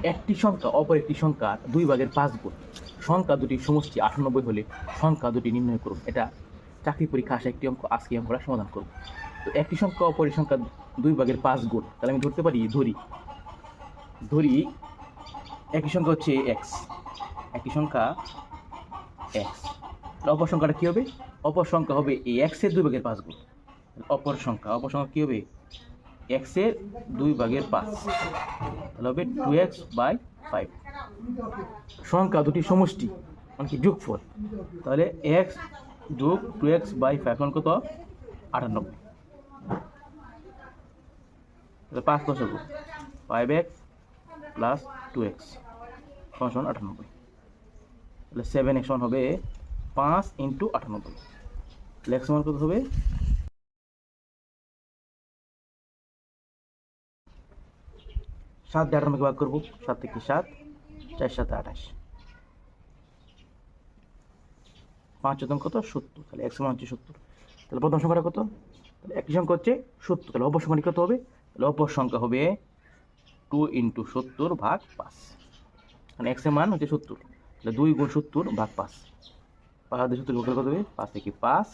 একটি সংখ্যা অপর একটি সংখ্যার 2/5 গুণ। সংখ্যা দুটির সমষ্টি 98 হলে সংখ্যা দুটি নির্ণয় করুন। এটা চাকরি পরীক্ষা আসা একটি অঙ্ক, আজকে অঙ্কটা সমাধান করব। তো একটি সংখ্যা অপর সংখ্যা 2/5 গুণ, তাহলে আমি ধরতে পারি, ধরি একটি সংখ্যা হচ্ছে এক্স, একটি সংখ্যা এক্স, অপর সংখ্যাটা কী হবে? অপর সংখ্যা হবে এই এক্সের 2/5 গুণ। অপর সংখ্যা কী হবে? এক্সের 2/5, তাহলে হবে 2x/5। সংখ্যা দুটি সমষ্টি মানে কি যোগফল, তাহলে এক্স যোগ 2x/5 সমান কত? 98। তাহলে 5 × 5x প্লাস 2x সমান 98। তাহলে 7x সমান হবে 5 × 98। তাহলে x সমান কত হবে? 7 দিয়ে 98 ভাগ করবো, 7 থেকে 7, 4 7 28, 5 × কত? 70। তাহলে x সমান হচ্ছে 70। তাহলে প্রথম সংখ্যাটা কত? তাহলে একটি সংখ্যা হচ্ছে 70, তাহলে অপর সংখ্যাটি কত হবে? তাহলে অপর সংখ্যা হবে 2 × 70/5। মানে x এর মান হচ্ছে 70, তাহলে 2 × 70/5, 5 দিয়ে 70 কত হবে? 5 থেকে 5,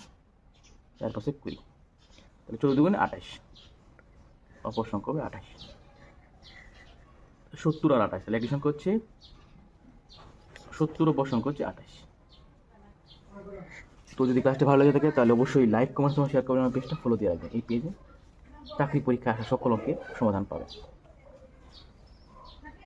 4 5 20, তাহলে 14 × 28, অপর সংখ্যা হবে 28। 70 আর 28, তাহলে একটি সংখ্যা হচ্ছে 70, অপর সংখ্যা হচ্ছে 28। তো যদি কাজটা ভালো লাগে থাকে তাহলে অবশ্যই লাইক, কমেন্ট, শেয়ার করবেন। আমার পেজটা ফলো দিয়ে রাখবেন। এই পেজে চাকরি পরীক্ষা আসা সকল অঙ্কের সমাধান পাবেন।